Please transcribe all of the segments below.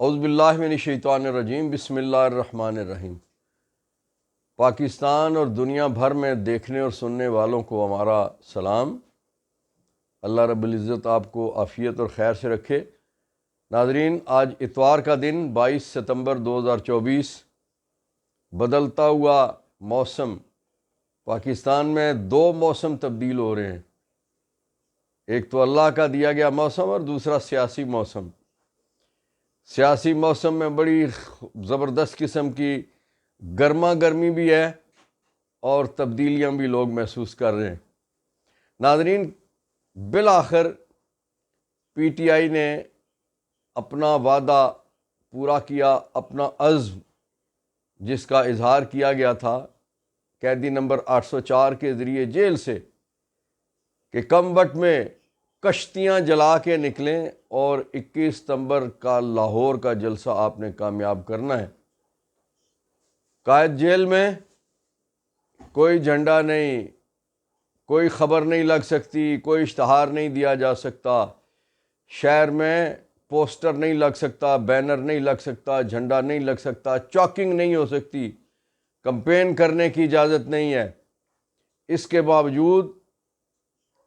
اعوذ باللہ من الشیطان الرجیم، بسم اللہ الرحمن الرحیم۔ پاکستان اور دنیا بھر میں دیکھنے اور سننے والوں کو ہمارا سلام۔ اللہ رب العزت آپ کو عافیت اور خیر سے رکھے۔ ناظرین، آج اتوار کا دن 22 ستمبر 2024، بدلتا ہوا موسم۔ پاکستان میں دو موسم تبدیل ہو رہے ہیں، ایک تو اللہ کا دیا گیا موسم اور دوسرا سیاسی موسم۔ سیاسی موسم میں بڑی زبردست قسم کی گرما گرمی بھی ہے اور تبدیلیاں بھی لوگ محسوس کر رہے ہیں۔ ناظرین، بالآخر پی ٹی آئی نے اپنا وعدہ پورا کیا، اپنا عزم جس کا اظہار کیا گیا تھا قیدی نمبر 804 کے ذریعے جیل سے کہ کم وقت میں کشتیاں جلا کے نکلیں اور 21 ستمبر کا لاہور کا جلسہ آپ نے کامیاب کرنا ہے۔ قائد جیل میں کوئی جھنڈا نہیں، کوئی خبر نہیں لگ سکتی، کوئی اشتہار نہیں دیا جا سکتا، شہر میں پوسٹر نہیں لگ سکتا، بینر نہیں لگ سکتا، جھنڈا نہیں لگ سکتا، چاکنگ نہیں ہو سکتی، کمپین کرنے کی اجازت نہیں ہے۔ اس کے باوجود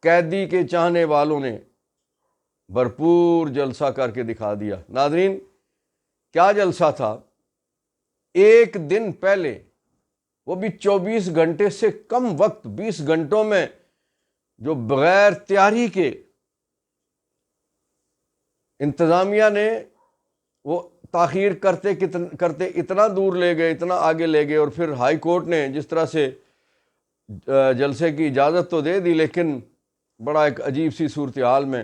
قیدی کے چاہنے والوں نے بھرپور جلسہ کر کے دکھا دیا۔ ناظرین، کیا جلسہ تھا؟ ایک دن پہلے، وہ بھی 24 گھنٹے سے کم وقت، 20 گھنٹوں میں، جو بغیر تیاری کے انتظامیہ نے وہ تاخیر کرتے کرتے اتنا دور لے گئے، اتنا آگے لے گئے، اور پھر ہائی کورٹ نے جس طرح سے جلسے کی اجازت تو دے دی، لیکن بڑا ایک عجیب سی صورتحال میں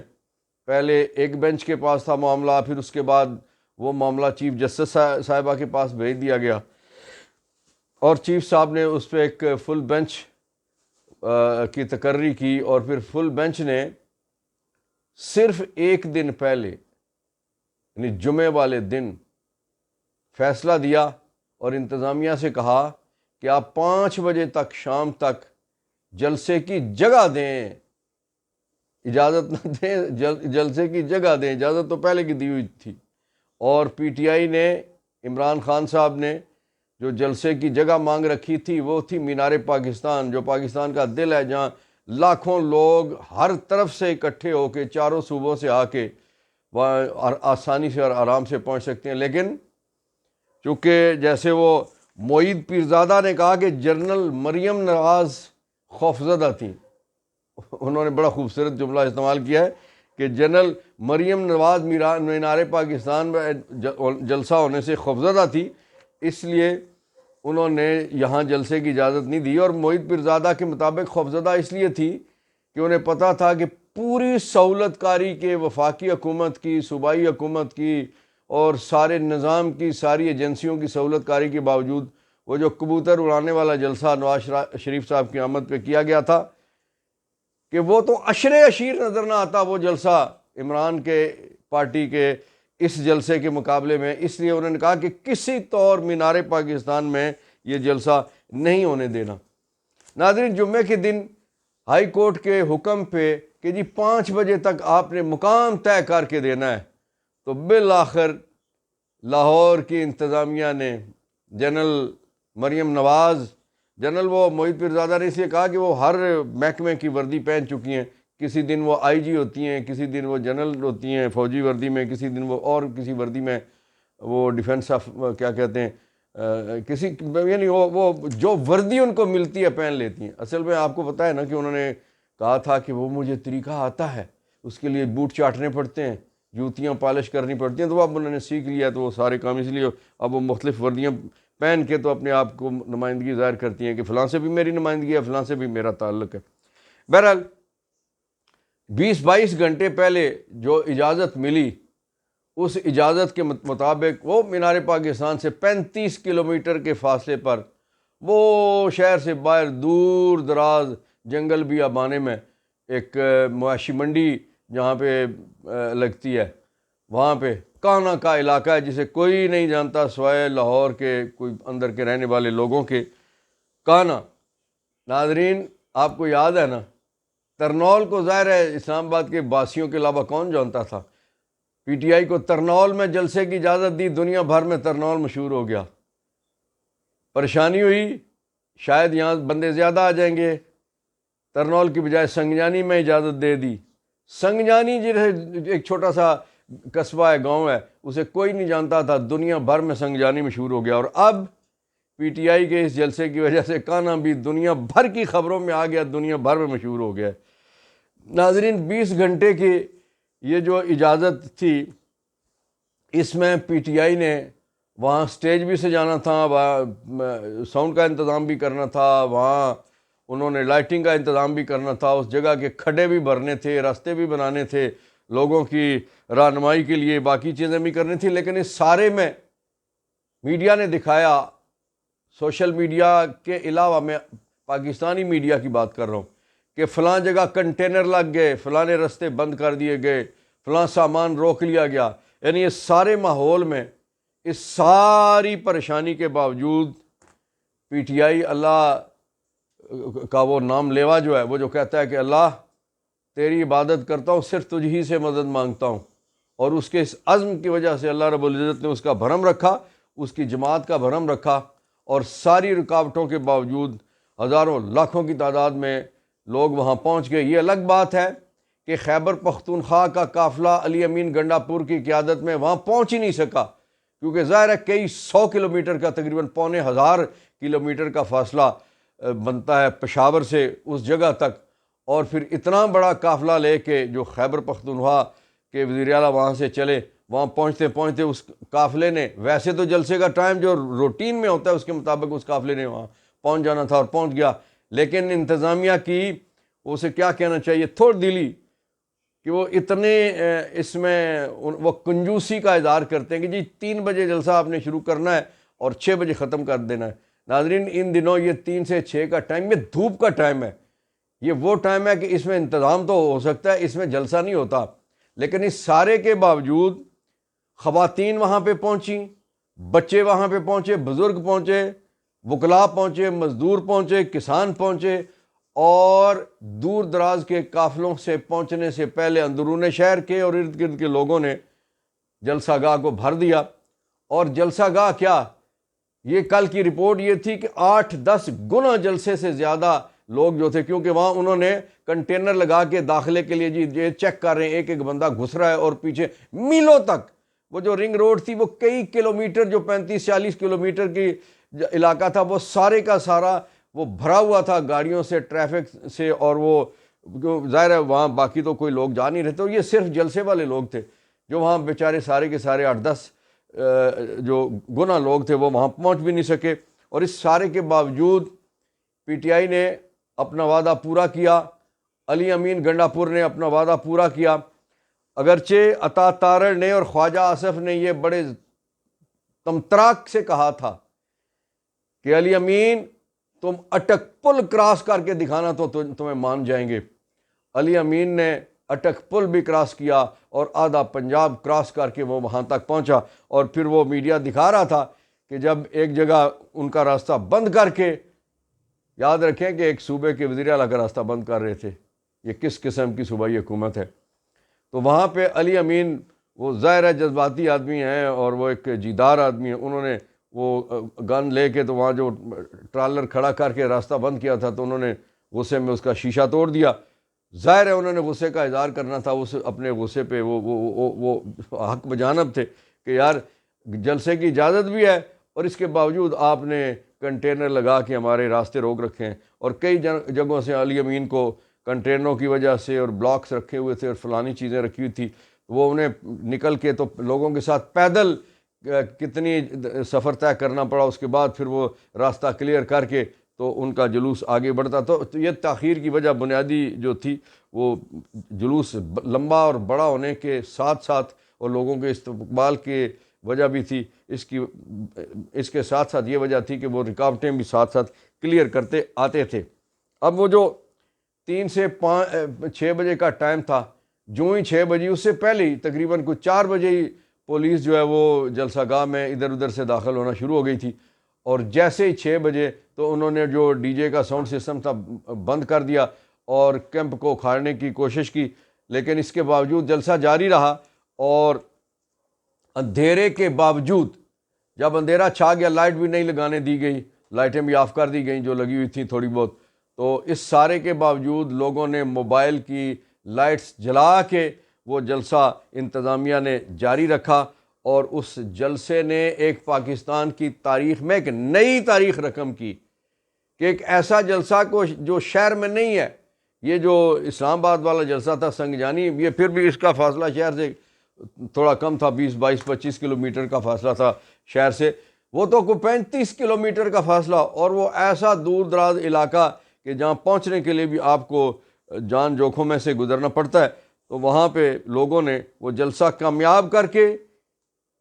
پہلے ایک بینچ کے پاس تھا معاملہ، پھر اس کے بعد وہ معاملہ چیف جسٹس صاحبہ کے پاس بھیج دیا گیا اور چیف صاحب نے اس پہ ایک فل بینچ کی تقرری کی، اور پھر فل بینچ نے صرف ایک دن پہلے یعنی جمعے والے دن فیصلہ دیا اور انتظامیہ سے کہا کہ آپ 5 بجے تک، شام تک جلسے کی جگہ دیں، اجازت نہ دیں، جلسے کی جگہ دیں۔ اجازت تو پہلے کی دی ہوئی تھی، اور پی ٹی آئی نے، عمران خان صاحب نے جو جلسے کی جگہ مانگ رکھی تھی وہ تھی مینار پاکستان، جو پاکستان کا دل ہے، جہاں لاکھوں لوگ ہر طرف سے اکٹھے ہو کے، چاروں صوبوں سے آ کے وہاں آسانی سے اور آرام سے پہنچ سکتے ہیں۔ لیکن چونکہ جیسے وہ معید پیرزادہ نے کہا کہ جنرل مریم نواز خوفزدہ تھیں، انہوں نے بڑا خوبصورت جملہ استعمال کیا ہے کہ جنرل مریم نواز مینار پاکستان میں جلسہ ہونے سے خوفزدہ تھی، اس لیے انہوں نے یہاں جلسے کی اجازت نہیں دی۔ اور معید پیرزادہ کے مطابق خوفزدہ اس لیے تھی کہ انہیں پتہ تھا کہ پوری سہولت کاری کے وفاقی حکومت کی، صوبائی حکومت کی اور سارے نظام کی، ساری ایجنسیوں کی سہولت کاری کے باوجود وہ جو کبوتر اڑانے والا جلسہ نواز شریف صاحب کی آمد پہ کیا گیا تھا کہ وہ تو عشر عشیر نظر نہ آتا وہ جلسہ عمران کے پارٹی کے اس جلسے کے مقابلے میں۔ اس لیے انہوں نے کہا کہ کسی طور مینار پاکستان میں یہ جلسہ نہیں ہونے دینا۔ ناظرین، جمعے کے دن ہائی کورٹ کے حکم پہ کہ جی 5 بجے تک آپ نے مقام طے کر کے دینا ہے، تو بالآخر لاہور کی انتظامیہ نے جنرل مریم نواز، جنرل وہ معید پیرزادہ نے اس لیے کہا کہ وہ ہر محکمے کی وردی پہن چکی ہیں، کسی دن وہ آئی جی ہوتی ہیں، کسی دن وہ جنرل ہوتی ہیں فوجی وردی میں، کسی دن وہ اور کسی وردی میں، وہ ڈیفنس آف کیا کہتے ہیں، کسی یعنی وہ جو وردی ان کو ملتی ہے پہن لیتی ہیں۔ اصل میں آپ کو پتہ ہے نا کہ انہوں نے کہا تھا کہ وہ مجھے طریقہ آتا ہے، اس کے لیے بوٹ چاٹنے پڑتے ہیں، جوتیاں پالش کرنی پڑتی ہیں، تو اب انہوں نے سیکھ لیا، تو وہ سارے کام اس لیے اب وہ مختلف وردیاں پہن کے تو اپنے آپ کو نمائندگی ظاہر کرتی ہیں کہ فلاں سے بھی میری نمائندگی ہے، فلاں سے بھی میرا تعلق ہے۔ بہرحال 20-22 گھنٹے پہلے جو اجازت ملی، اس اجازت کے مطابق وہ مینار پاکستان سے 35 کلومیٹر کے فاصلے پر، وہ شہر سے باہر دور دراز جنگل بیابانے میں ایک مویشی منڈی جہاں پہ لگتی ہے، وہاں پہ کانا کا علاقہ ہے جسے کوئی نہیں جانتا سوائے لاہور کے کوئی اندر کے رہنے والے لوگوں کے۔ کانا، ناظرین آپ کو یاد ہے نا، ترنول کو ظاہر ہے اسلام آباد کے باسیوں کے علاوہ کون جانتا تھا، پی ٹی آئی کو ترنول میں جلسے کی اجازت دی، دنیا بھر میں ترنول مشہور ہو گیا۔ پریشانی ہوئی، شاید یہاں بندے زیادہ آ جائیں گے، ترنول کی بجائے سنگجانی میں اجازت دے دی۔ سنگجانی ایک چھوٹا سا قصبہ ہے، گاؤں ہے، اسے کوئی نہیں جانتا تھا، دنیا بھر میں سنگجانی مشہور ہو گیا۔ اور اب پی ٹی آئی کے اس جلسے کی وجہ سے کانا بھی دنیا بھر کی خبروں میں آ گیا، دنیا بھر میں مشہور ہو گیا۔ ناظرین، 20 گھنٹے کی یہ جو اجازت تھی، اس میں پی ٹی آئی نے وہاں سٹیج بھی سجانا تھا، وہاں ساؤنڈ کا انتظام بھی کرنا تھا، وہاں انہوں نے لائٹنگ کا انتظام بھی کرنا تھا، اس جگہ کے کھڈے بھی بھرنے تھے، راستے بھی بنانے تھے، لوگوں کی رہنمائی کے لیے باقی چیزیں بھی کرنی تھیں۔ لیکن اس سارے میں میڈیا نے دکھایا، سوشل میڈیا کے علاوہ میں پاکستانی میڈیا کی بات کر رہا ہوں، کہ فلاں جگہ کنٹینر لگ گئے، فلاں رستے بند کر دیے گئے، فلاں سامان روک لیا گیا۔ یعنی اس سارے ماحول میں، اس ساری پریشانی کے باوجود پی ٹی آئی اللہ کا وہ نام لیوا جو ہے، وہ جو کہتا ہے کہ اللہ تیری عبادت کرتا ہوں، صرف تجھ ہی سے مدد مانگتا ہوں، اور اس کے اس عزم کی وجہ سے اللہ رب العزت نے اس کا بھرم رکھا، اس کی جماعت کا بھرم رکھا، اور ساری رکاوٹوں کے باوجود ہزاروں لاکھوں کی تعداد میں لوگ وہاں پہنچ گئے۔ یہ الگ بات ہے کہ خیبر پختونخوا کا قافلہ علی امین گنڈا پور کی قیادت میں وہاں پہنچ ہی نہیں سکا، کیونکہ ظاہر ہے کئی 100 کلومیٹر کا، تقریباً 1500 کلومیٹر کا فاصلہ بنتا ہے پشاور سے اس جگہ تک، اور پھر اتنا بڑا قافلہ لے کے جو خیبر پختونخوا کے وزیر اعلیٰ وہاں سے چلے، وہاں پہنچتے پہنچتے اس قافلے نے، ویسے تو جلسے کا ٹائم جو روٹین میں ہوتا ہے اس کے مطابق اس قافلے نے وہاں پہنچ جانا تھا، اور پہنچ گیا، لیکن انتظامیہ کی، اسے کیا کہنا چاہیے، تھوڑ دلی، کہ وہ اتنے اس میں وہ کنجوسی کا اظہار کرتے ہیں کہ جی 3 بجے جلسہ آپ نے شروع کرنا ہے اور 6 بجے ختم کر دینا ہے۔ ناظرین، ان دنوں یہ 3 سے 6 کا ٹائم، یہ دھوپ کا ٹائم ہے، یہ وہ ٹائم ہے کہ اس میں انتظام تو ہو سکتا ہے، اس میں جلسہ نہیں ہوتا، لیکن اس سارے کے باوجود خواتین وہاں پہ پہنچیں، بچے وہاں پہ پہنچے، بزرگ پہنچے، وکلاء پہنچے، مزدور پہنچے، کسان پہنچے، اور دور دراز کے قافلوں سے پہنچنے سے پہلے اندرون شہر کے اور ارد گرد کے لوگوں نے جلسہ گاہ کو بھر دیا۔ اور جلسہ گاہ کیا، یہ کل کی رپورٹ یہ تھی کہ 8-10 گنا جلسے سے زیادہ لوگ جو تھے، کیونکہ وہاں انہوں نے کنٹینر لگا کے داخلے کے لیے جی یہ چیک کر رہے ہیں، ایک ایک بندہ گھس رہا ہے، اور پیچھے میلوں تک وہ جو رنگ روڈ تھی، وہ کئی کلومیٹر، جو 35-40 کلومیٹر کی علاقہ تھا، وہ سارے کا سارا وہ بھرا ہوا تھا گاڑیوں سے، ٹریفک سے، اور وہ ظاہر ہے وہاں باقی تو کوئی لوگ جا نہیں رہے تھے، یہ صرف جلسے والے لوگ تھے جو وہاں بیچارے سارے کے سارے 8-10 جو گنا لوگ تھے وہ وہاں پہنچ بھی نہیں سکے۔ اور اس سارے کے باوجود پی ٹی آئی نے اپنا وعدہ پورا کیا، علی امین گنڈا پور نے اپنا وعدہ پورا کیا، اگرچہ عطا تارڑ نے اور خواجہ آصف نے یہ بڑے تمتراک سے کہا تھا کہ علی امین تم اٹک پل کراس کر کے دکھانا تو تمہیں مان جائیں گے۔ علی امین نے اٹک پل بھی کراس کیا اور آدھا پنجاب کراس کر کے وہ وہاں تک پہنچا، اور پھر وہ میڈیا دکھا رہا تھا کہ جب ایک جگہ ان کا راستہ بند کر کے، یاد رکھیں کہ ایک صوبے کے وزیر اعلیٰ کا راستہ بند کر رہے تھے، یہ کس قسم کی صوبائی حکومت ہے؟ تو وہاں پہ علی امین، وہ ظاہر ہے جذباتی آدمی ہیں اور وہ ایک جیدار آدمی ہیں، انہوں نے وہ گن لے کے تو وہاں جو ٹرالر کھڑا کر کے راستہ بند کیا تھا، تو انہوں نے غصے میں اس کا شیشہ توڑ دیا۔ ظاہر ہے انہوں نے غصے کا اظہار کرنا تھا، اس اپنے غصے پہ وہ حق بجانب تھے کہ یار جلسے کی اجازت بھی ہے اور اس کے باوجود آپ نے کنٹینر لگا کے ہمارے راستے روک رکھے ہیں، اور کئی جگہوں سے علی امین کو کنٹینروں کی وجہ سے اور بلاکس رکھے ہوئے تھے اور فلانی چیزیں رکھی ہوئی تھی، وہ انہیں نکل کے تو لوگوں کے ساتھ پیدل کتنی سفر طے کرنا پڑا، اس کے بعد پھر وہ راستہ کلیئر کر کے تو ان کا جلوس آگے بڑھتا۔ تو یہ تاخیر کی وجہ بنیادی جو تھی وہ جلوس لمبا اور بڑا ہونے کے ساتھ ساتھ اور لوگوں کے استقبال کے وجہ بھی تھی، اس کے ساتھ ساتھ یہ وجہ تھی کہ وہ رکاوٹیں بھی ساتھ ساتھ کلیئر کرتے آتے تھے۔ اب وہ جو 3 سے 6 بجے کا ٹائم تھا، جو ہی 6 بجے، اس سے پہلے ہی تقریباً کچھ 4 بجے ہی پولیس جو ہے وہ جلسہ گاہ میں ادھر ادھر سے داخل ہونا شروع ہو گئی تھی، اور جیسے ہی 6 بجے تو انہوں نے جو ڈی جے کا ساؤنڈ سسٹم تھا بند کر دیا اور کیمپ کو اکھاڑنے کی کوشش کی، لیکن اس کے باوجود جلسہ جاری رہا، اور اندھیرے کے باوجود جب اندھیرا چھا گیا، لائٹ بھی نہیں لگانے دی گئی، لائٹیں بھی آف کر دی گئیں جو لگی ہوئی تھیں تھوڑی بہت، تو اس سارے کے باوجود لوگوں نے موبائل کی لائٹس جلا کے وہ جلسہ انتظامیہ نے جاری رکھا، اور اس جلسے نے ایک پاکستان کی تاریخ میں ایک نئی تاریخ رقم کی کہ ایک ایسا جلسہ کو جو شہر میں نہیں ہے، یہ جو اسلام آباد والا جلسہ تھا سنگجانی، یہ پھر بھی اس کا فاصلہ شہر سے تھوڑا کم تھا، 22-25 کلومیٹر کا فاصلہ تھا شہر سے، وہ تو کوئی 35 کلومیٹر کا فاصلہ، اور وہ ایسا دور دراز علاقہ کہ جہاں پہنچنے کے لیے بھی آپ کو جان جوکھوں میں سے گزرنا پڑتا ہے۔ تو وہاں پہ لوگوں نے وہ جلسہ کامیاب کر کے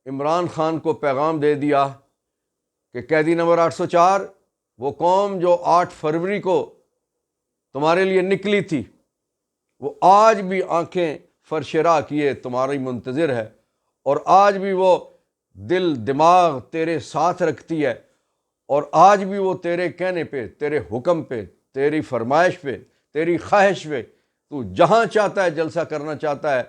عمران خان کو پیغام دے دیا کہ قیدی نمبر 804، وہ قوم جو 8 فروری کو تمہارے لیے نکلی تھی، وہ آج بھی آنکھیں فرش راہ کیے تمہاری منتظر ہے، اور آج بھی وہ دل دماغ تیرے ساتھ رکھتی ہے، اور آج بھی وہ تیرے کہنے پہ، تیرے حکم پہ، تیری فرمائش پہ، تیری خواہش پہ، تو جہاں چاہتا ہے جلسہ کرنا چاہتا ہے،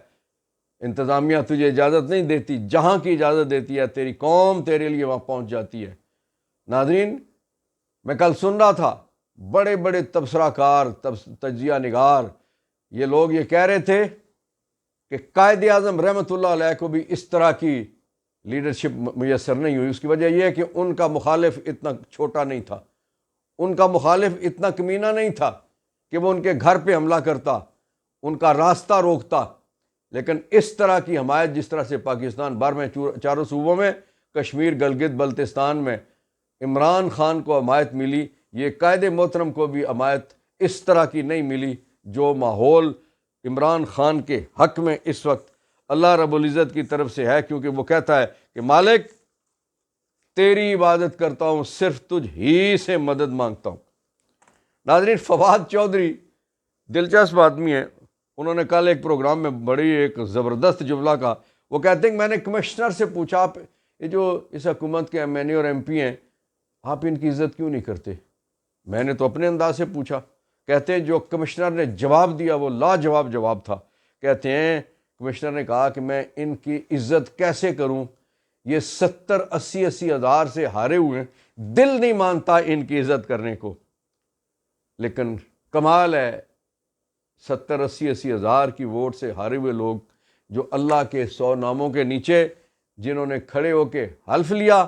انتظامیہ تجھے اجازت نہیں دیتی، جہاں کی اجازت دیتی ہے تیری قوم تیرے لیے وہاں پہنچ جاتی ہے۔ ناظرین، میں کل سن رہا تھا بڑے بڑے تبصرہ کار، تجزیہ نگار، یہ لوگ یہ کہہ رہے تھے کہ قائد اعظم رحمۃ اللہ علیہ کو بھی اس طرح کی لیڈرشپ میسر نہیں ہوئی۔ اس کی وجہ یہ ہے کہ ان کا مخالف اتنا چھوٹا نہیں تھا، ان کا مخالف اتنا کمینہ نہیں تھا کہ وہ ان کے گھر پہ حملہ کرتا، ان کا راستہ روکتا، لیکن اس طرح کی حمایت جس طرح سے پاکستان بھر میں چاروں صوبوں میں، کشمیر، گلگت بلتستان میں عمران خان کو حمایت ملی، یہ قائد محترم کو بھی حمایت اس طرح کی نہیں ملی جو ماحول عمران خان کے حق میں اس وقت اللہ رب العزت کی طرف سے ہے، کیونکہ وہ کہتا ہے کہ مالک تیری عبادت کرتا ہوں، صرف تجھ ہی سے مدد مانگتا ہوں۔ ناظرین، فواد چودھری دلچسپ آدمی ہے، انہوں نے کل ایک پروگرام میں بڑی ایک زبردست جملہ کہا۔ وہ کہتے ہیں کہ میں نے کمشنر سے پوچھا، آپ یہ جو اس حکومت کے ایم این اے اور ایم پی ہیں، آپ ان کی عزت کیوں نہیں کرتے؟ میں نے تو اپنے انداز سے پوچھا۔ کہتے ہیں جو کمشنر نے جواب دیا وہ لاجواب جواب تھا۔ کہتے ہیں کمشنر نے کہا کہ میں ان کی عزت کیسے کروں، یہ 70-80 ہزار سے ہارے ہوئے ہیں، دل نہیں مانتا ان کی عزت کرنے کو۔ لیکن کمال ہے، 70-80 ہزار کی ووٹ سے ہارے ہوئے لوگ جو اللہ کے 100 ناموں کے نیچے جنہوں نے کھڑے ہو کے حلف لیا،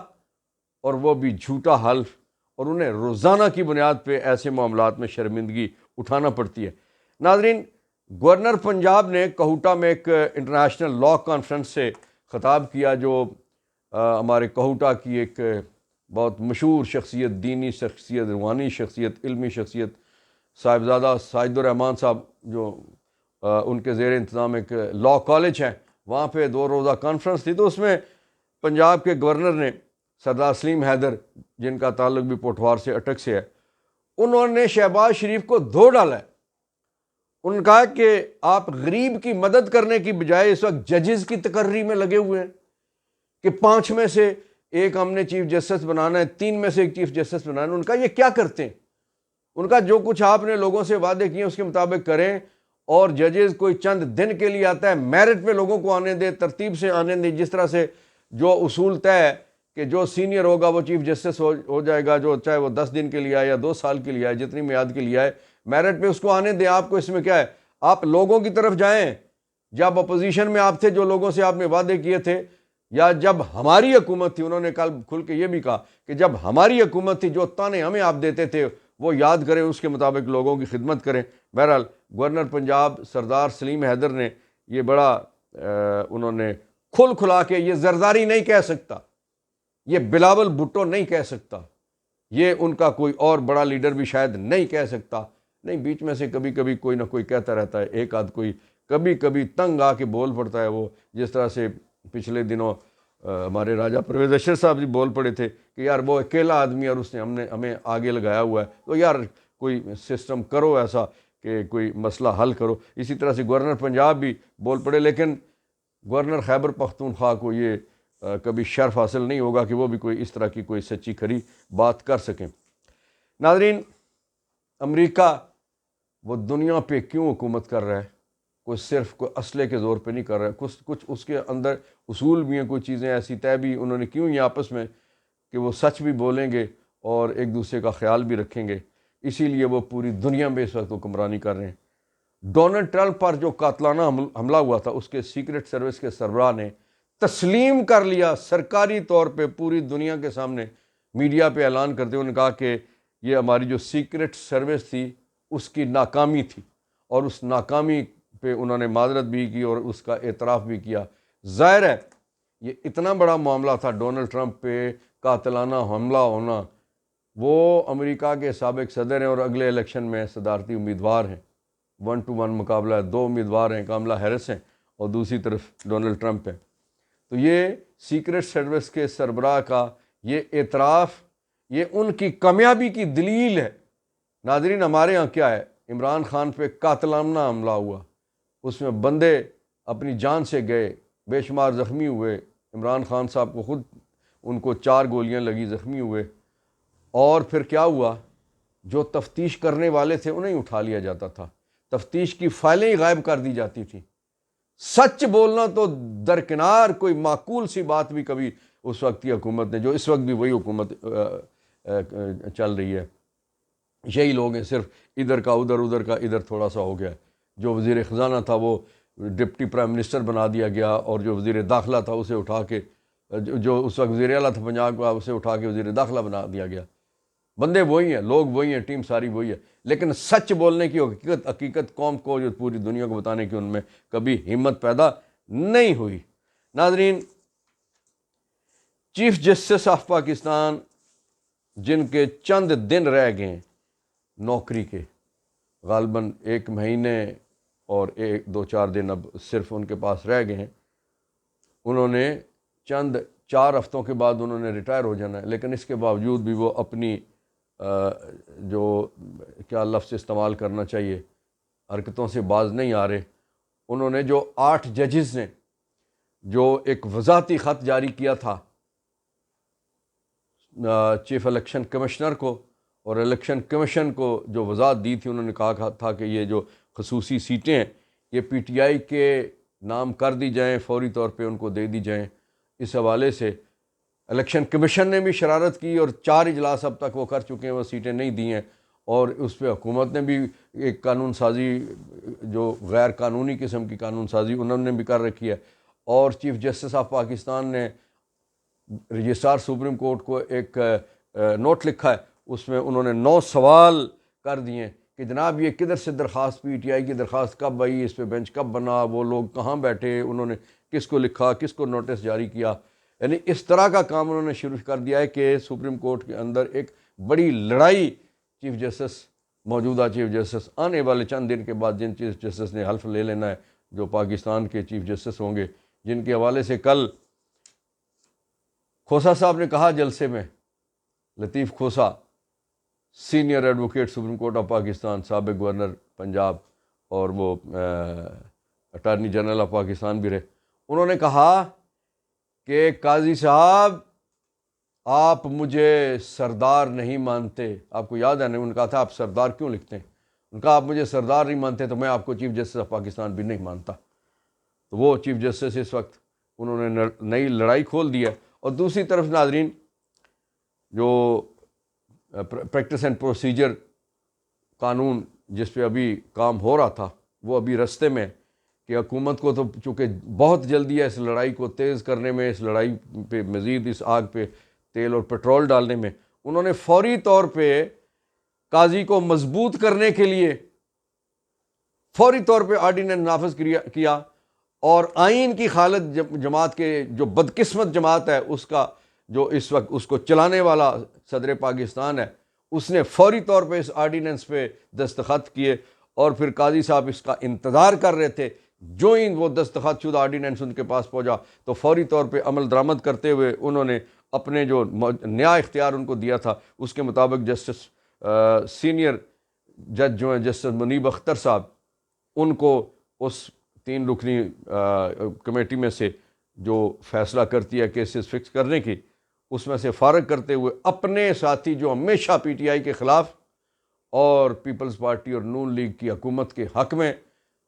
اور وہ بھی جھوٹا حلف، اور انہیں روزانہ کی بنیاد پہ ایسے معاملات میں شرمندگی اٹھانا پڑتی ہے۔ ناظرین، گورنر پنجاب نے کہوٹا میں ایک انٹرنیشنل لاء کانفرنس سے خطاب کیا، جو ہمارے کہوٹا کی ایک بہت مشہور شخصیت، دینی شخصیت، روحانی شخصیت، علمی شخصیت صاحبزادہ ساجد الرحمان صاحب، جو ان کے زیر انتظام ایک لاء کالج ہے، وہاں پہ 2 روزہ کانفرنس تھی، تو اس میں پنجاب کے گورنر نے سردار سلیم حیدر، جن کا تعلق بھی پوٹھوار سے اٹک سے ہے، انہوں نے شہباز شریف کو دھو ڈالا ہے۔ انہوں نے کہا کہ آپ غریب کی مدد کرنے کی بجائے اس وقت ججز کی تقرری میں لگے ہوئے ہیں کہ 5 میں سے ایک ہم نے چیف جسٹس بنانا ہے، 3 میں سے ایک چیف جسٹس بنانا ہے۔ ان کا یہ کیا کرتے ہیں؟ ان کا جو کچھ آپ نے لوگوں سے وعدے کیے اس کے مطابق کریں، اور ججز کوئی چند دن کے لیے آتا ہے، میرٹ پہ لوگوں کو آنے دے، ترتیب سے آنے دے، جس طرح سے جو اصول طے ہے کہ جو سینئر ہوگا وہ چیف جسٹس ہو جائے گا، جو چاہے وہ 10 دن کے لیے آئے یا 2 سال کے لیے آئے، جتنی میعاد کے لیے آئے، میرٹ پہ اس کو آنے دیں۔ آپ کو اس میں کیا ہے؟ آپ لوگوں کی طرف جائیں، جب اپوزیشن میں آپ تھے جو لوگوں سے آپ نے وعدے کیے تھے، یا جب ہماری حکومت تھی، انہوں نے کل کھل کے یہ بھی کہا کہ جب ہماری حکومت تھی جو تانے ہمیں آپ دیتے تھے وہ یاد کریں، اس کے مطابق لوگوں کی خدمت کریں۔ بہرحال گورنر پنجاب سردار سلیم حیدر نے یہ بڑا انہوں نے کھلا کے، یہ زرداری نہیں کہہ سکتا، یہ بلاول بھٹو نہیں کہہ سکتا، یہ ان کا کوئی اور بڑا لیڈر بھی شاید نہیں کہہ سکتا، نہیں، بیچ میں سے کبھی کبھی کوئی نہ کوئی کہتا رہتا ہے، ایک آدھ کوئی کبھی کبھی تنگ آ کے بول پڑتا ہے، وہ جس طرح سے پچھلے دنوں ہمارے راجہ پرویز اشرف صاحب بھی بول پڑے تھے کہ یار وہ اکیلا آدمی اور اس نے ہمیں آگے لگایا ہوا ہے، تو یار کوئی سسٹم کرو ایسا کہ کوئی مسئلہ حل کرو۔ اسی طرح سے گورنر پنجاب بھی بول پڑے، لیکن گورنر خیبر پختونخوا کو یہ کبھی شرف حاصل نہیں ہوگا کہ وہ بھی کوئی اس طرح کی کوئی سچی کھری بات کر سکیں۔ ناظرین، امریکہ وہ دنیا پہ کیوں حکومت کر رہا ہے؟ کوئی صرف کوئی اسلحے کے زور پہ نہیں کر رہا ہے، کچھ اس کے اندر اصول بھی ہیں، کوئی چیزیں ایسی طے بھی انہوں نے کیوں یہ آپس میں کہ وہ سچ بھی بولیں گے اور ایک دوسرے کا خیال بھی رکھیں گے، اسی لیے وہ پوری دنیا میں اس وقت حکمرانی کر رہے ہیں۔ ڈونلڈ ٹرمپ پر جو قاتلانہ حملہ ہوا تھا، اس کے سیکرٹ سروس کے سربراہ نے تسلیم کر لیا سرکاری طور پہ پوری دنیا کے سامنے، میڈیا پہ اعلان کرتے ہوئے، انہوں نے کہا کہ یہ ہماری جو سیکرٹ سروس تھی اس کی ناکامی تھی، اور اس ناکامی پہ انہوں نے معذرت بھی کی اور اس کا اعتراف بھی کیا۔ ظاہر ہے یہ اتنا بڑا معاملہ تھا ڈونلڈ ٹرمپ پہ قاتلانہ حملہ ہونا، وہ امریکہ کے سابق صدر ہیں اور اگلے الیکشن میں صدارتی امیدوار ہیں، 1 to 1 مقابلہ ہے، 2 امیدوار ہیں، کاملا ہیرس ہیں اور دوسری طرف ڈونلڈ ٹرمپ ہیں۔ تو یہ سیکرٹ سروس کے سربراہ کا یہ اعتراف، یہ ان کی کامیابی کی دلیل ہے۔ ناظرین، ہمارے ہاں کیا ہے، عمران خان پہ قاتلانہ حملہ ہوا، اس میں بندے اپنی جان سے گئے، بے شمار زخمی ہوئے، عمران خان صاحب کو خود ان کو 4 گولیاں لگی، زخمی ہوئے، اور پھر کیا ہوا، جو تفتیش کرنے والے تھے انہیں اٹھا لیا جاتا تھا، تفتیش کی فائلیں ہی غائب کر دی جاتی تھیں۔ سچ بولنا تو درکنار، کوئی معقول سی بات بھی کبھی اس وقت کی حکومت نے، جو اس وقت بھی وہی حکومت چل رہی ہے، یہی لوگ ہیں، صرف ادھر کا ادھر، ادھر کا ادھر تھوڑا سا ہو گیا۔ جو وزیر خزانہ تھا وہ ڈپٹی پرائم منسٹر بنا دیا گیا، اور جو وزیر داخلہ تھا اسے اٹھا کے، جو اس وقت وزیر اعلیٰ تھا پنجاب کا، اسے اٹھا کے وزیر داخلہ بنا دیا گیا۔ بندے وہی ہیں، لوگ وہی ہیں، ٹیم ساری وہی ہے، لیکن سچ بولنے کی حقیقت قوم کو، جو پوری دنیا کو بتانے کی ان میں کبھی ہمت پیدا نہیں ہوئی۔ ناظرین، چیف جسٹس آف پاکستان، جن کے چند دن رہ گئے ہیں نوکری کے، غالباً 1 مہینے اور 2-4 دن اب صرف ان کے پاس رہ گئے ہیں، انہوں نے 4 ہفتوں کے بعد انہوں نے ریٹائر ہو جانا ہے، لیکن اس کے باوجود بھی وہ اپنی جو کیا لفظ استعمال کرنا چاہیے، حرکتوں سے باز نہیں آ رہے۔ انہوں نے جو 8 ججز نے جو ایک وضاحتی خط جاری کیا تھا چیف الیکشن کمشنر کو، اور الیکشن کمیشن کو جو وضاحت دی تھی، انہوں نے کہا تھا کہ یہ جو خصوصی سیٹیں ہیں یہ پی ٹی آئی کے نام کر دی جائیں، فوری طور پہ ان کو دے دی جائیں۔ اس حوالے سے الیکشن کمیشن نے بھی شرارت کی، اور 4 اجلاس اب تک وہ کر چکے ہیں، وہ سیٹیں نہیں دی ہیں، اور اس پہ حکومت نے بھی ایک قانون سازی، جو غیر قانونی قسم کی قانون سازی انہوں نے بھی کر رکھی ہے۔ اور چیف جسٹس آف پاکستان نے رجسٹرار سپریم کورٹ کو ایک نوٹ لکھا ہے، اس میں انہوں نے 9 سوال کر دیے کہ جناب یہ کدھر سے درخواست، پی ٹی آئی کی درخواست کب آئی، اس پہ بینچ کب بنا، وہ لوگ کہاں بیٹھے، انہوں نے کس کو لکھا، کس کو نوٹس جاری کیا۔ یعنی اس طرح کا کام انہوں نے شروع کر دیا ہے کہ سپریم کورٹ کے اندر ایک بڑی لڑائی چیف جسٹس، موجودہ چیف جسٹس، آنے والے چند دن کے بعد جن چیف جسٹس نے حلف لے لینا ہے، جو پاکستان کے چیف جسٹس ہوں گے، جن کے حوالے سے کل کھوسا صاحب نے کہا جلسے میں، Latif Khosa, senior advocate supreme court of Pakistan, سابق گورنر پنجاب اور وہ اٹارنی جنرل آف پاکستان بھی رہے، انہوں نے کہا کہ قاضی صاحب آپ مجھے سردار نہیں مانتے۔ آپ کو یاد ہے، انہوں نے کہا تھا آپ سردار کیوں لکھتے ہیں، ان کا آپ مجھے سردار نہیں مانتے تو میں آپ کو چیف جسٹس آف پاکستان بھی نہیں مانتا۔ تو وہ چیف جسٹس اس وقت انہوں نے نئی لڑائی کھول دی ہے۔ اور دوسری طرف ناظرین، جو پریکٹس اینڈ پروسیجر قانون جس پہ ابھی کام ہو رہا تھا، وہ ابھی رستے میں، کہ حکومت کو تو چونکہ بہت جلدی ہے اس لڑائی کو تیز کرنے میں، اس لڑائی پہ مزید اس آگ پہ تیل اور پٹرول ڈالنے میں، انہوں نے فوری طور پہ قاضی کو مضبوط کرنے کے لیے فوری طور پہ آرڈیننس نافذ کیا، اور آئین کی خالد جماعت کے جو بدقسمت جماعت ہے، اس کا جو اس وقت اس کو چلانے والا صدر پاکستان ہے، اس نے فوری طور پہ اس آرڈیننس پہ دستخط کیے، اور پھر قاضی صاحب اس کا انتظار کر رہے تھے۔ جو ہی وہ دستخط شدہ آرڈیننس ان کے پاس پہنچا تو فوری طور پہ عمل درآمد کرتے ہوئے انہوں نے اپنے جو نیا اختیار ان کو دیا تھا اس کے مطابق جسٹس سینئر جج جو ہیں جسٹس منیب اختر صاحب، ان کو اس 3 رکنی کمیٹی میں سے جو فیصلہ کرتی ہے کیسز فکس کرنے کی، اس میں سے فارغ کرتے ہوئے اپنے ساتھی جو ہمیشہ پی ٹی آئی کے خلاف اور پیپلز پارٹی اور نون لیگ کی حکومت کے حق میں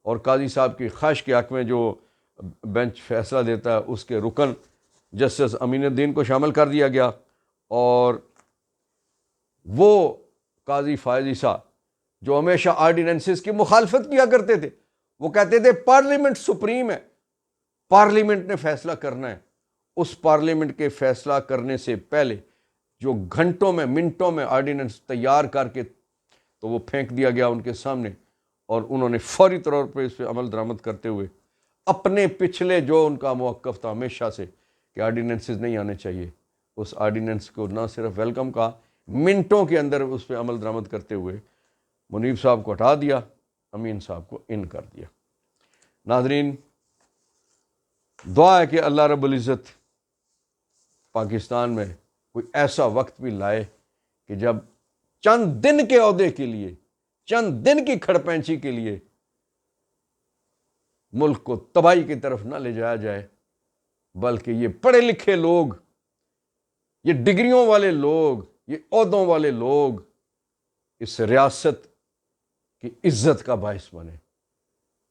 اور قاضی صاحب کی خواہش کے حق میں جو بینچ فیصلہ دیتا ہے اس کے رکن جسٹس امین الدین کو شامل کر دیا گیا، اور وہ قاضی فائز عیسیٰ جو ہمیشہ آرڈیننسز کی مخالفت کیا کرتے تھے، وہ کہتے تھے پارلیمنٹ سپریم ہے، پارلیمنٹ نے فیصلہ کرنا ہے، اس پارلیمنٹ کے فیصلہ کرنے سے پہلے جو گھنٹوں میں منٹوں میں آرڈیننس تیار کر کے تو وہ پھینک دیا گیا ان کے سامنے، اور انہوں نے فوری طور پہ اس پہ عمل درآمد کرتے ہوئے اپنے پچھلے جو ان کا موقف تھا ہمیشہ سے کہ آرڈیننسز نہیں آنے چاہیے، اس آرڈیننس کو نہ صرف ویلکم کا، منٹوں کے اندر اس پہ عمل درآمد کرتے ہوئے منیب صاحب کو ہٹا دیا، امین صاحب کو ان کر دیا۔ ناظرین، دعا ہے کہ اللہ رب العزت پاکستان میں کوئی ایسا وقت بھی لائے کہ جب چند دن کے عہدے کے لیے، چند دن کی کھڑ پینچی کے لیے ملک کو تباہی کی طرف نہ لے جایا جائے، بلکہ یہ پڑھے لکھے لوگ، یہ ڈگریوں والے لوگ، یہ عہدوں والے لوگ اس ریاست کی عزت کا باعث بنے،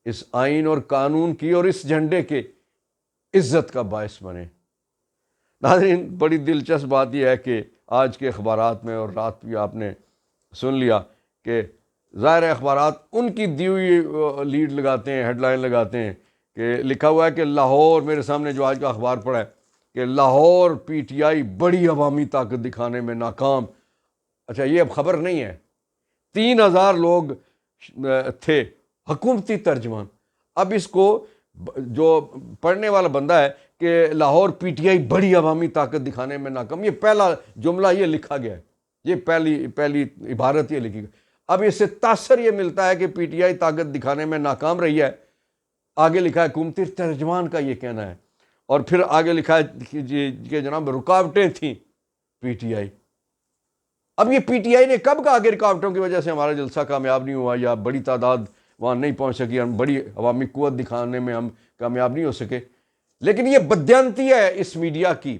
اس آئین اور قانون کی اور اس جھنڈے کے عزت کا باعث بنے۔ ناظرین، بڑی دلچسپ بات یہ ہے کہ آج کے اخبارات میں، اور رات بھی آپ نے سن لیا کہ ظاہر اخبارات ان کی دی ہوئی لیڈ لگاتے ہیں، ہیڈ لائن لگاتے ہیں کہ لکھا ہوا ہے کہ لاہور، میرے سامنے جو آج کا اخبار پڑھا ہے کہ لاہور پی ٹی آئی بڑی عوامی طاقت دکھانے میں ناکام۔ اچھا، یہ اب خبر نہیں ہے، 3000 لوگ تھے حکومتی ترجمان۔ اب اس کو جو پڑھنے والا بندہ ہے کہ لاہور پی ٹی آئی بڑی عوامی طاقت دکھانے میں ناکام، یہ پہلا جملہ یہ لکھا گیا ہے، یہ پہلی عبارت یہ لکھی گئی۔ اب اس سے تاثر یہ ملتا ہے کہ پی ٹی آئی طاقت دکھانے میں ناکام رہی ہے۔ آگے لکھا ہے حکومتی ترجمان کا یہ کہنا ہے، اور پھر آگے لکھا ہے کہ جناب رکاوٹیں تھیں پی ٹی آئی۔ اب یہ پی ٹی آئی نے کب کہا کہ رکاوٹوں کی وجہ سے ہمارا جلسہ کامیاب نہیں ہوا، یا بڑی تعداد وہاں نہیں پہنچ سکی، ہم بڑی عوامی قوت دکھانے میں ہم کامیاب نہیں ہو سکے؟ لیکن یہ بددیانتی ہے اس میڈیا کی،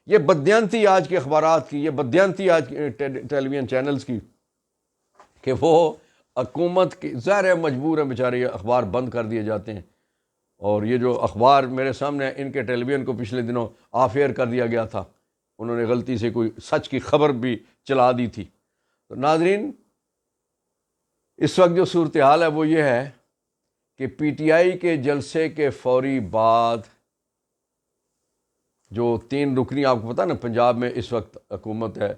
یہ بددیانتی آج کے اخبارات کی، یہ بددیانتی آج کے ٹیلی ویژن چینلز کی کہ وہ حکومت کی، ظاہر ہے مجبور ہے بیچارے، یہ اخبار بند کر دیے جاتے ہیں، اور یہ جو اخبار میرے سامنے ان کے ٹیلی ویژن کو پچھلے دنوں آف ایئر کر دیا گیا تھا، انہوں نے غلطی سے کوئی سچ کی خبر بھی چلا دی تھی۔ تو ناظرین، اس وقت جو صورتحال ہے وہ یہ ہے کہ پی ٹی آئی کے جلسے کے فوری بعد جو 3 رکنی، آپ کو پتہ نا پنجاب میں اس وقت حکومت ہے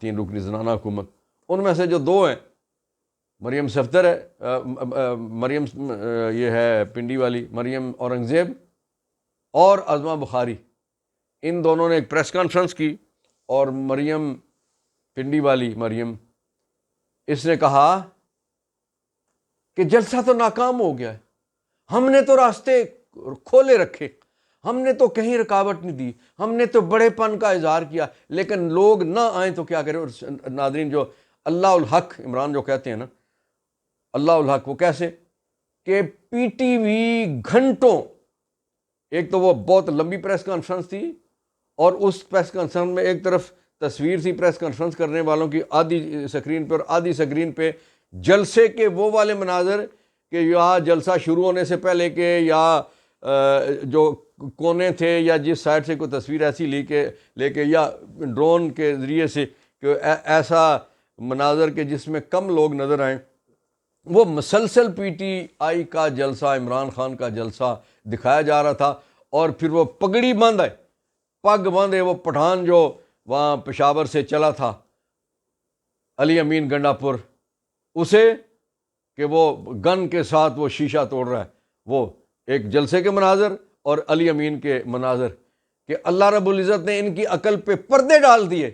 3 رکنی زنانہ حکومت، ان میں سے جو 2 ہیں، مریم صفدر ہے، مریم یہ ہے پنڈی والی مریم اورنگزیب، اور عظمہ بخاری، ان دونوں نے ایک پریس کانفرنس کی، اور مریم پنڈی والی مریم، اس نے کہا کہ جلسہ تو ناکام ہو گیا ہے، ہم نے تو راستے کھولے رکھے، ہم نے تو کہیں رکاوٹ نہیں دی، ہم نے تو بڑے پن کا اظہار کیا، لیکن لوگ نہ آئیں تو کیا کریں۔ اور ناظرین، جو اللہ الحق عمران جو کہتے ہیں نا، اللہ الحق، وہ کیسے کہ پی ٹی وی گھنٹوں، ایک تو وہ بہت لمبی پریس کانفرنس تھی، اور اس پریس کانفرنس میں ایک طرف تصویر تھی پریس کانفرنس کرنے والوں کی آدھی سکرین پہ، اور آدھی سکرین پہ جلسے کے وہ والے مناظر کہ یا جلسہ شروع ہونے سے پہلے کے، یا جو کونے تھے، یا جس سائڈ سے کوئی تصویر ایسی لے کے یا ڈرون کے ذریعے سے کہ ایسا مناظر کہ جس میں کم لوگ نظر آئیں، وہ مسلسل پی ٹی آئی کا جلسہ، عمران خان کا جلسہ دکھایا جا رہا تھا۔ اور پھر وہ پگڑی بند ہے، پگ بند ہے، وہ پٹھان جو وہاں پشاور سے چلا تھا، علی امین گنڈا پور، اسے کہ وہ گن کے ساتھ وہ شیشہ توڑ رہا ہے، وہ ایک جلسے کے مناظر اور علی امین کے مناظر، کہ اللہ رب العزت نے ان کی عقل پہ پردے ڈال دیے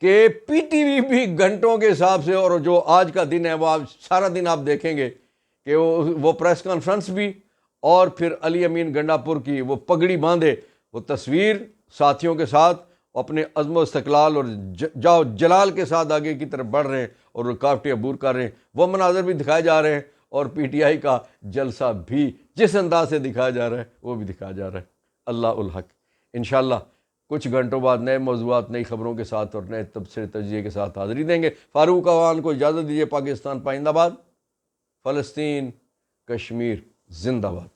کہ پی ٹی وی بھی گھنٹوں کے حساب سے، اور جو آج کا دن ہے وہ آپ سارا دن آپ دیکھیں گے کہ وہ پریس کانفرنس بھی، اور پھر علی امین گنڈا پور کی وہ پگڑی باندھے، وہ تصویر ساتھیوں کے ساتھ اپنے عزم و استقلال اور جاؤ جلال کے ساتھ آگے کی طرف بڑھ رہے ہیں، اور رکاوٹیں عبور کر رہے ہیں، وہ مناظر بھی دکھائے جا رہے ہیں، اور پی ٹی آئی کا جلسہ بھی جس انداز سے دکھایا جا رہا ہے وہ بھی دکھایا جا رہا ہے۔ اللہ الحق، انشاءاللہ کچھ گھنٹوں بعد نئے موضوعات، نئی خبروں کے ساتھ اور نئے تبصرے تجزیے کے ساتھ حاضری دیں گے۔ فاروق عوان کو اجازت دیجیے۔ پاکستان پائندہ باد۔ فلسطین کشمیر زندہ باد.